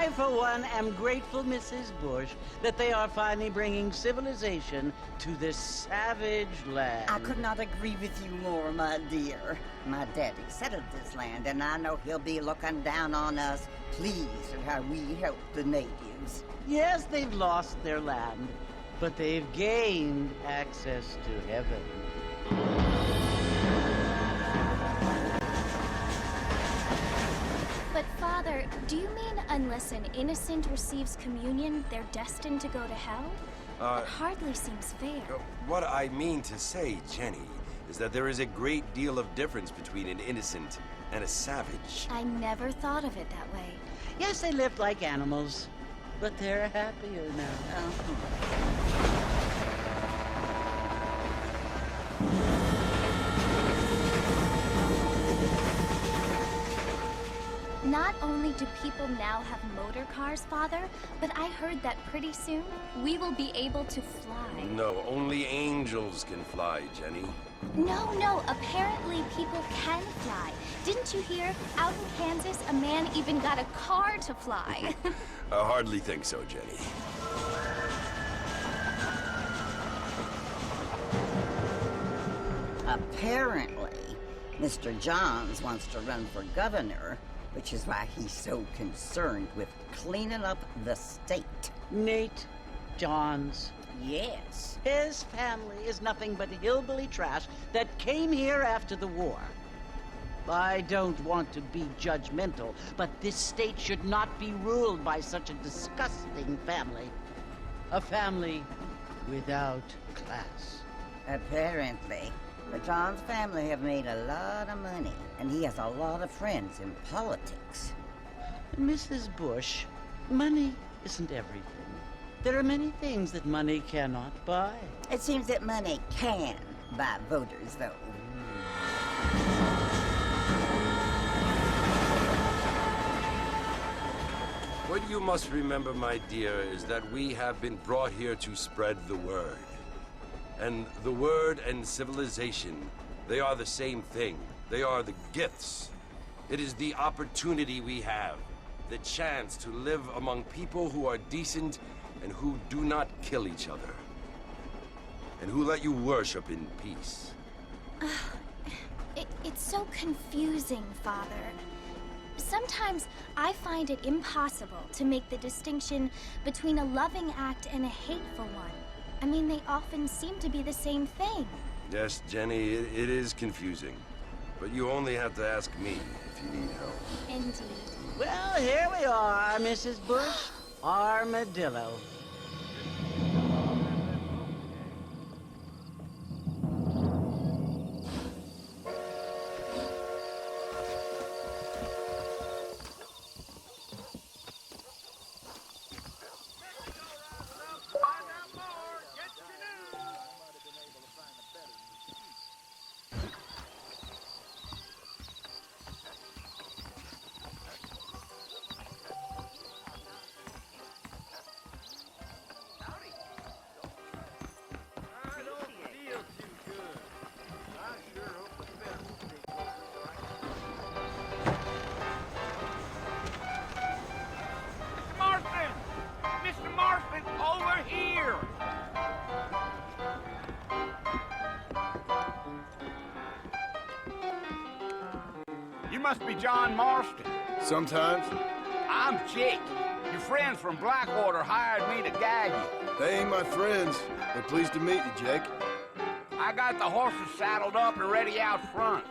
I, for one, am grateful, Mrs. Bush, that they are finally bringing civilization to this savage land. I could not agree with you more, my dear. My daddy settled this land, and I know he'll be looking down on us, pleased at how we help the natives. Yes, they've lost their land, but they've gained access to heaven. But Father, do you mean unless an innocent receives communion, they're destined to go to hell? That hardly seems fair. What I mean to say, Jenny, is that there is a great deal of difference between an innocent and a savage. I never thought of it that way. Yes, they lived like animals, but they're happier now. Not only do people now have motor cars, Father, but I heard that pretty soon we will be able to fly. No, only angels can fly, Jenny. No, apparently people can fly. Didn't you hear? Out in Kansas, a man even got a car to fly. I hardly think so, Jenny. Apparently, Mr. Johns wants to run for governor, which is why he's so concerned with cleaning up the state. Nate Johns. Yes. His family is nothing but hillbilly trash that came here after the war. I don't want to be judgmental, but this state should not be ruled by such a disgusting family. A family without class. Apparently. The Johns family have made a lot of money, and he has a lot of friends in politics. Mrs. Bush, money isn't everything. There are many things that money cannot buy. It seems that money can buy voters, though. What you must remember, my dear, is that we have been brought here to spread the word. And the word and civilization, they are the same thing. They are the gifts. It is the opportunity we have, the chance to live among people who are decent and who do not kill each other, and who let you worship in peace. It's so confusing, Father. Sometimes I find it impossible to make the distinction between a loving act and a hateful one. I mean, they often seem to be the same thing. Yes, Jenny, it is confusing. But you only have to ask me if you need help. Indeed. Well, here we are, Mrs. Bush. Armadillo. You must be John Marston. Sometimes. I'm Jake. Your friends from Blackwater hired me to guide you. They ain't my friends. They're pleased to meet you, Jake. I got the horses saddled up and ready out front.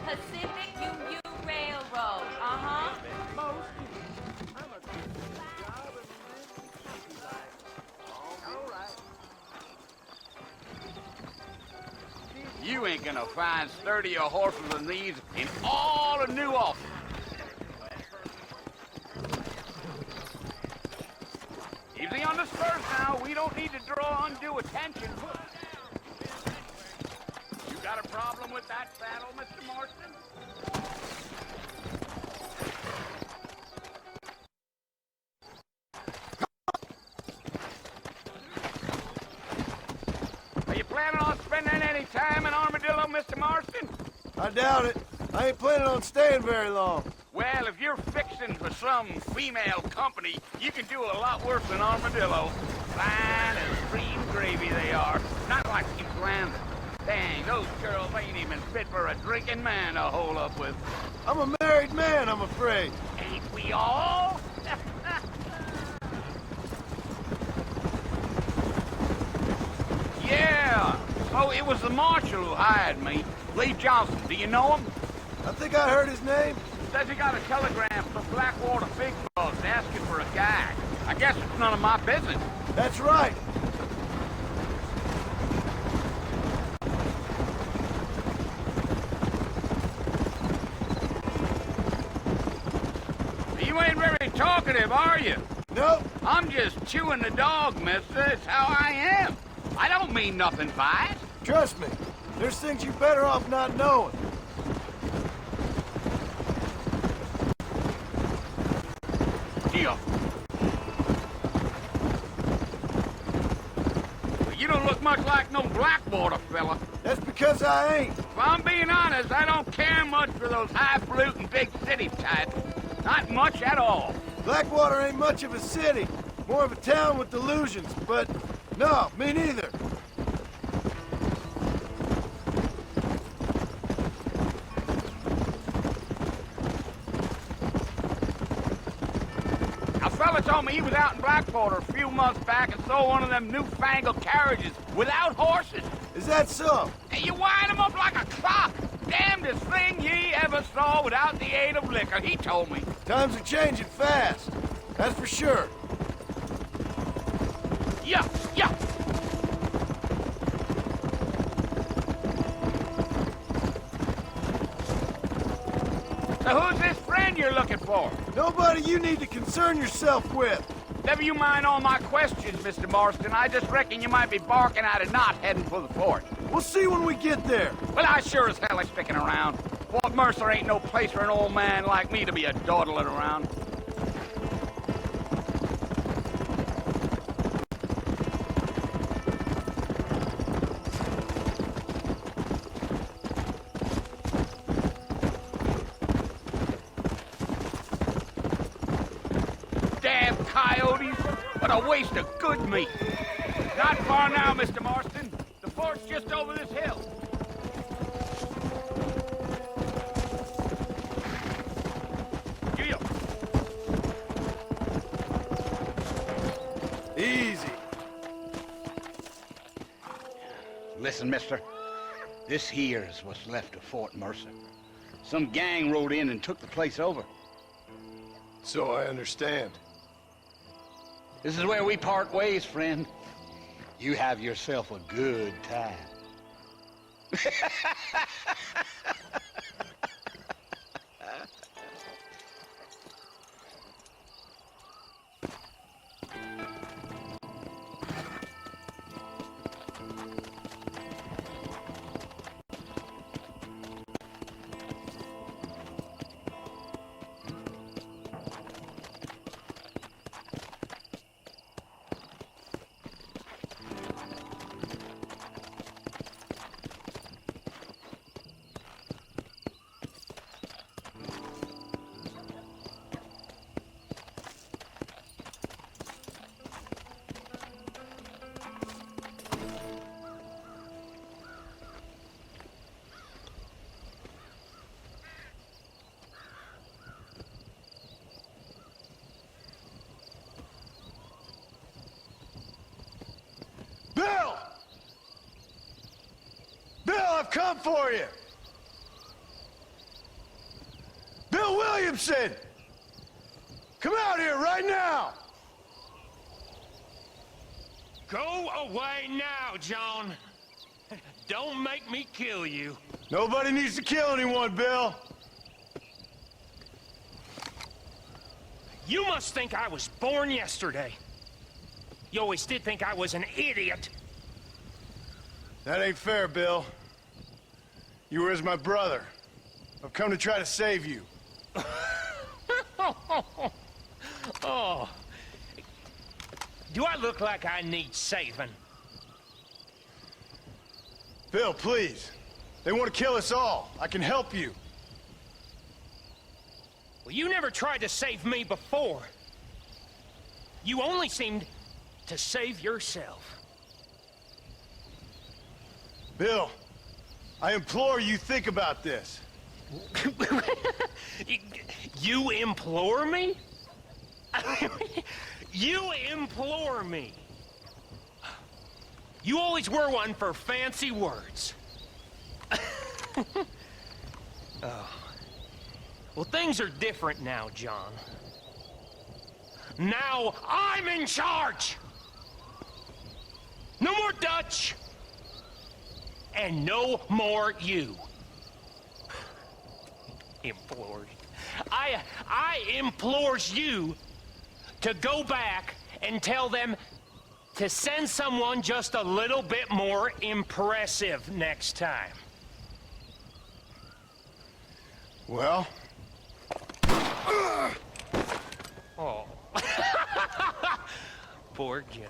Pacific Union Railroad, uh-huh. You ain't gonna find sturdier horses than these in all of New Ulster. Easy on the spurs now. We don't need to draw undue attention. You got a problem with that saddle, Mr. Marston? Are you planning on spending any time in Armadillo, Mr. Marston? I doubt it. I ain't planning on staying very long. Well, if you're fixing for some female company, you can do a lot worse than Armadillo. Fine as cream gravy they are. Not like you planned it. Dang, those girls ain't even fit for a drinking man to hole up with. I'm a married man, I'm afraid. Ain't we all? Yeah. So it was the marshal who hired me. Lee Johnson. Do you know him? I think I heard his name. Says he got a telegram from Blackwater Big Boss asking for a guy. I guess it's none of my business. That's right. You ain't very talkative, are you? Nope. I'm just chewing the dog, mister. It's how I am. I don't mean nothing by it. Trust me. There's things you're better off not knowing. Deal. You don't look much like no Blackwater fella. That's because I ain't. If I'm being honest, I don't care much for those highfalutin big city types. Not much at all. Blackwater ain't much of a city. More of a town with delusions, but no, me neither. A fella told me he was out in Blackwater a few months back and saw one of them newfangled carriages without horses. Is that so? And you wind 'em up like a clock. Damnedest thing ye ever saw without the aid of liquor, he told me. Times are changing fast. That's for sure. Yeah, yeah. So who's this friend you're looking for? Nobody you need to concern yourself with. Never you mind all my questions, Mr. Marston. I just reckon you might be barking out a knot heading for the fort. We'll see when we get there. Well, I sure as hell ain't sticking around. Fort Mercer ain't no place for an old man like me to be a dawdling around. Damn coyotes! What a waste of good meat. Not far now, Mr. Marston. The fort's just over this hill. Easy. Listen, mister. This here is what's left of Fort Mercer. Some gang rode in and took the place over. So I understand. This is where we part ways, friend. You have yourself a good time. Bill! Bill, I've come for you! Bill Williamson! Come out here right now! Go away now, John. Don't make me kill you. Nobody needs to kill anyone, Bill. You must think I was born yesterday. You always did think I was an idiot. That ain't fair, Bill. You were as my brother. I've come to try to save you. Oh. Do I look like I need saving? Bill, please. They want to kill us all. I can help you. Well, you never tried to save me before. You only seemed to save yourself. Bill, I implore you think about this. You implore me? You implore me. You always were one for fancy words. Oh. Well, things are different now, John. Now I'm in charge! No more Dutch! And no more you. Implored. I implores you to go back and tell them to send someone just a little bit more impressive next time. Well? Oh. Poor John.